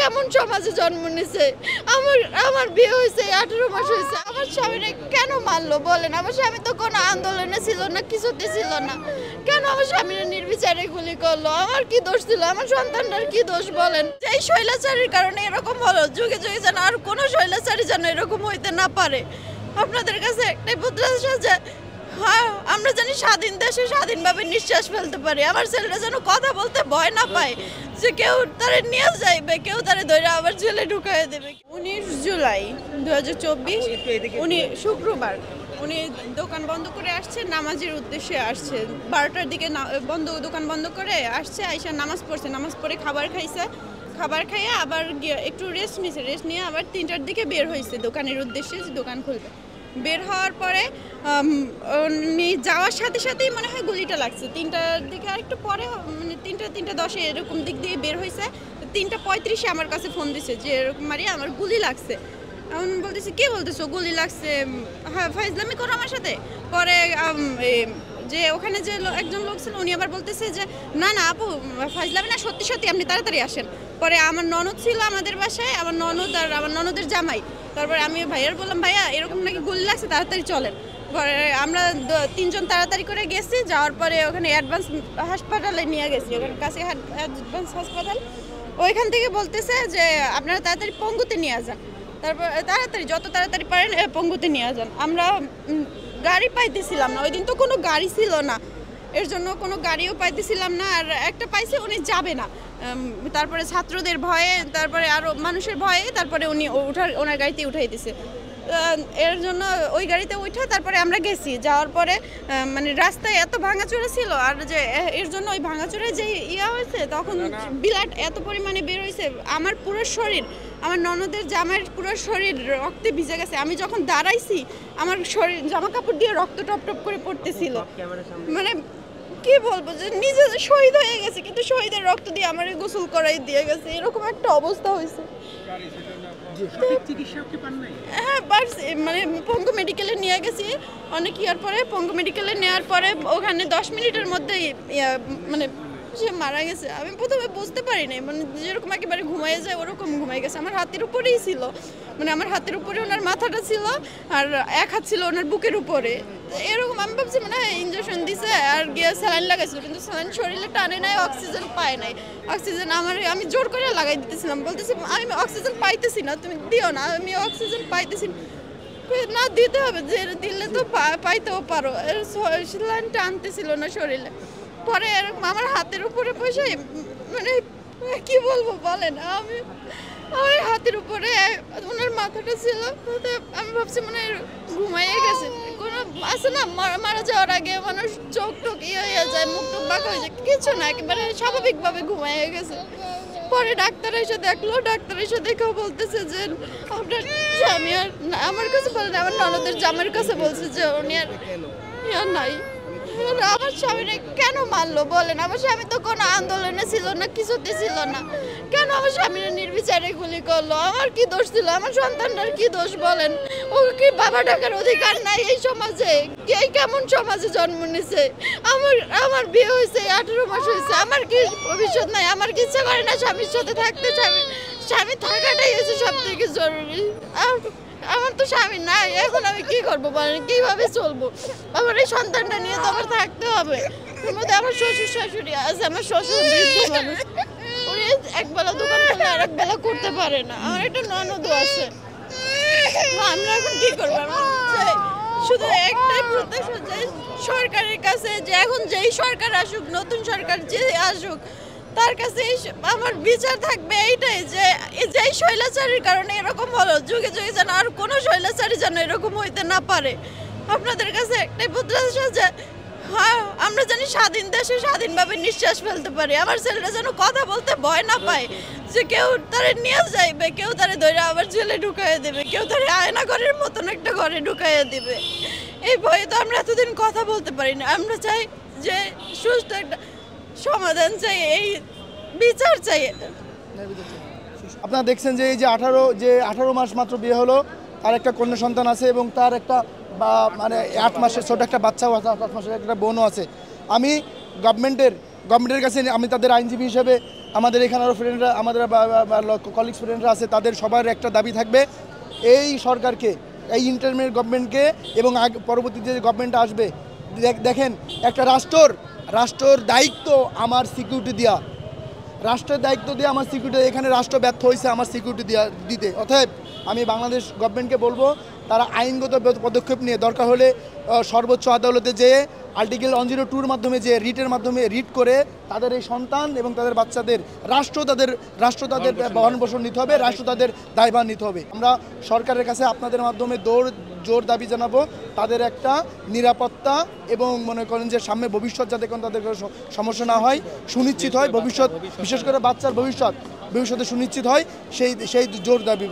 কেমন সমাজে জন্ম নিছে? আমার আমার বিয়ে হয়েছে 18 মাস হয়েছে। আমার স্বামীরে কেন মারলো বলেন? আমার স্বামী তো কোনো আন্দোলনে ছিল না, কিছুতে ছিল না। কেন আমার স্বামীরে নির্বিচারে গুলি করলো? আমার কি দোষ ছিল? আমার সন্তানটার কি দোষ বলেন? এই শৈলাচারীর কারণে এরকম হলো, যুগে যুগে যেন আর কোনো শৈলাচারী যেন এরকম হইতে না পারে। আপনাদের কাছে একটাই প্রত্যাশা যে হ্যাঁ, আমরা জানি স্বাধীন দেশে স্বাধীনভাবে নিঃশ্বাস ফেলতে পারি। আমার ছেলেটা যেন কথা বলতে ভয় না পায় যে কেউ তারে নিয়ে যাইবে, কেউ তারে ধরে আবার জেলে ঢুকাই দেবে। 19 জুলাই 2024 উনি শুক্রবার উনি দোকান বন্ধ করে আসছে, নামাজের উদ্দেশ্যে আসছে। 12টার দিকে দোকান বন্ধ করে আসছে, আইসা নামাজ পড়ছে, নামাজ পড়ে খাবার খাইছে, খাবার খাইয়ে আবার একটু রেস্ট নিছে, রেস্ট নিয়ে আবার 3টার দিকে বের হয়েছে দোকানের উদ্দেশ্যে, দোকান খুলবে। বের হওয়ার পরে উনি যাওয়ার সাথে সাথেই মনে হয় গুলিটা লাগছে। 3টার দিকে আর একটু পরে মানে 3:10 এরকম দিক দিয়ে বের হয়েছে। 3:35 আমার কাছে ফোন দিছে যে এরকম মারিয়া আমার গুলি লাগছে। এখন বলতেছি কে বলতেছো গুলি লাগছে? হ্যাঁ, ফাইজলামি করো আমার সাথে। পরে যে ওখানে যে একজন লোক ছিল উনি আবার বলতেছে যে না না আপু ফাইজলামি না, সত্যি সত্যি আপনি তাড়াতাড়ি আসেন। পরে আমার ননদ ছিল আমাদের বাসায়, আমার ননদ আর আমার ননদের জামাই। তারপরে আমি ভাইয়ার বললাম ভাইয়া এরকম নাকি গুলি লাগছে, তাড়াতাড়ি চলেন। পরে আমরা 3 জন তাড়াতাড়ি করে গেছি, যাওয়ার পরে ওখানে অ্যাডভান্স হাসপাতালে নিয়ে গেছি, ওখানে কাছে অ্যাডভান্স হাসপাতাল। ওইখান থেকে বলতেছে যে আপনারা তাড়াতাড়ি পঙ্গুতে নিয়ে যান, তারপর তাড়াতাড়ি যত তাড়াতাড়ি পারেন পঙ্গুতে নিয়ে যান। আমরা গাড়ি পাইতেছিলাম না, ওই দিন তো কোনো গাড়ি ছিল না, এর জন্য কোনো গাড়িও পাইতেছিলাম না। আর একটা পাইছে উনি যাবে না, তারপরে ছাত্রদের ভয়ে, তারপরে আরও মানুষের ভয়ে, তারপরে উনি ওনার গাড়িতে উঠাইতেছে। এর জন্য ওই গাড়িতে উঠে তারপরে আমরা গেছি। যাওয়ার পরে মানে রাস্তায় এত ভাঙাচোরা ছিল, আর যে এর জন্য ওই ভাঙাচোরা যে হয়েছে তখন বিরাট এত পরিমাণে বের হয়েছে। আমার পুরো শরীর, আমার ননদের জামাইয়ের পুরো শরীর রক্তে ভিজে গেছে। আমি যখন দাঁড়াইছি আমার শরীর জামা কাপড় দিয়ে রক্ত টপ টপ করে পড়তেছিল। মানে কি বলবো যে নিজে শহীদ হয়ে গেছে, কিন্তু শহীদের রক্ত দিয়ে আমার গোসল করাই দিয়ে গেছে, এরকম একটা অবস্থা হয়েছে। হ্যাঁ পারছি, মানে পঙ্গু মেডিকেলে নিয়ে গেছি অনেক ইয়ার পরে। পঙ্গু মেডিকেলে নেওয়ার পরে ওখানে 10 মিনিটের মধ্যেই মানে সে মারা গেছে। আমি প্রথমে বুঝতে পারি নাই, মানে যেরকম একেবারে ঘুমাই যায় ওরকম ঘুমাই গেছে। আমার হাতের উপরেই ছিল, মানে আমার হাতের উপরে ওনার মাথাটা ছিল, আর এক হাত ছিল ওনার বুকের উপরে। এরকম আমি ভাবছি মানে ইঞ্জেকশন দিছে আর গিয়ে স্যালাইন লাগাইছিল, কিন্তু স্যালাইন শরীরে টানে নাই, অক্সিজেন পায় নাই। অক্সিজেন আমি জোর করে লাগাই দিতেছিলাম, বলতেছি আমি অক্সিজেন পাইতেছি না, তুমি দিও না, আমি অক্সিজেন পাইতেছি না, দিতে হবে, যে দিলে তো পাইতেও পারো। স্যালাইন টানতেছিল না শরীরে। পরে এরকম আমার হাতের উপরে বসে, মানে কি বলবো বলেন, আমার হাতের উপরে ওনার মাথাটা ছিল। আমি ভাবছি মানে ঘুমাইয়ে গেছে। কোনো আছে না মারা যাওয়ার আগে মানুষ চোখ টোক হয়ে যায়, মুখ টুক বাঁকা হয়ে যায়, কিছু না, একেবারে স্বাভাবিকভাবে ঘুমাইয়ে গেছে। পরে ডাক্তার এসে দেখলো, ডাক্তার এসে দেখেও বলতেছে যে আপনার স্বামী আর আমার কাছে বলেন, আমার ননদের জামাইয়ের কাছে বলছে যে উনি আর নাই। আমার স্বামীরে কেন মারলো বলেন? আমার স্বামী তো কোনো আন্দোলনে ছিল না, কিছুতে ছিল না। কেন আমার স্বামীরা নির্বিচারে গুলি করলো? আমার কি দোষ ছিল? আমার সন্তানটার কি দোষ বলেন? ও কি বাবা ডাকার অধিকার নাই এই সমাজে? এই কেমন সমাজে জন্ম নিছে? আমার বিয়ে হয়েছে 18 মাস হয়েছে। আমার কি ভবিষ্যৎ নাই? আমার কি ইচ্ছা করে না স্বামীর সাথে থাকতে? স্বামী থাকাটাই হচ্ছে সব থেকে জরুরি। আমার তো স্বামী নাই, এখন আমি কি করবো বলেন? কিভাবে চলবো? আমার এই সন্তানটা নিয়ে তো আমার থাকতে হবে। এর মধ্যে আমার শ্বশুর শাশুড়ি আছে, আমার শ্বশুর বৃদ্ধ মানুষ, উনি একবেলা দোকান করলে আর একবেলা করতে পারে না। আমার একটা ননদও আছে। আমরা এখন কি করবো? শুধু একটাই প্রত্যাশা যে সরকারের কাছে, যে এখন যেই সরকার আসুক, নতুন সরকার যে আসুক, তার কাছে আমার বিচার থাকবে এইটাই যে যেই শৈলাচারীর কারণে এরকম হলো, যুগে যুগে যেন আর কোনো শৈলাচারী যেন এরকম হইতে না পারে। আপনাদের কাছে একটাই প্রত্যাশা যে হ্যাঁ, আমরা জানি স্বাধীন দেশে স্বাধীনভাবে নিঃশ্বাস ফেলতে পারি। আমার ছেলেটা যেন কথা বলতে ভয় না পায় যে কেউ তারে নিয়ে যাইবে, কেউ তারে ধরে আবার জেলে ঢুকাইয়ে দেবে, কেউ তারে আয়না ঘরের মতন একটা ঘরে ঢুকাইয়ে দিবে। এই ভয়ে তো আমরা এতদিন কথা বলতে পারি না। আমরা চাই যে সুস্থ একটা সমাধান চাই, এই বিচার চাই। আপনারা দেখছেন যে এই যে 18 মাস মাত্র বিয়ে হলো, তার একটা কন্যা সন্তান আছে এবং তার একটা মানে 8 মাসের ছোট একটা বাচ্চাও আছে, 8 মাসের একটা বোনও আছে। আমি গভর্নমেন্টের কাছে আমি তাদের আইনজীবী হিসেবে আমাদের এখানে আরও ফ্রেন্ডরা, আমাদের কলিগস ফ্রেন্ডরা আছে, তাদের সবার একটা দাবি থাকবে এই সরকারকে, এই ইন্টারমিডিয়েট গভর্নমেন্টকে এবং পরবর্তীতে যে গভর্নমেন্ট আসবে, দেখেন একটা রাষ্ট্রর দায়িত্ব আমার সিকিউরিটি দেওয়া, রাষ্ট্রের দায়িত্ব দিয়ে আমার সিকিউরিটি, এখানে রাষ্ট্র ব্যর্থ হয়েছে আমার সিকিউরিটি দিতে। অতএব আমি বাংলাদেশ গভর্নমেন্টকে বলবো তারা আইনগত পদক্ষেপ নিয়ে দরকার হলে সর্বোচ্চ আদালতে যেয়ে আর্টিকেল 102-র মাধ্যমে যে রিটের মাধ্যমে রিট করে তাদের এই সন্তান এবং তাদের বাচ্চাদের রাষ্ট্র তাদের ভরণ পোষণ নিতে হবে, রাষ্ট্র তাদের দায়ভার নিতে হবে। আমরা সরকারের কাছে আপনাদের মাধ্যমে জোর দাবি জানাবো তাদের একটা নিরাপত্তা এবং মনে করেন যে সামনে ভবিষ্যৎ যাতে কোনো তাদের সমস্যা না হয়, সুনিশ্চিত হয় ভবিষ্যৎ, বিশেষ করে বাচ্চার ভবিষ্যতে সুনিশ্চিত হয় সেই জোর দাবি।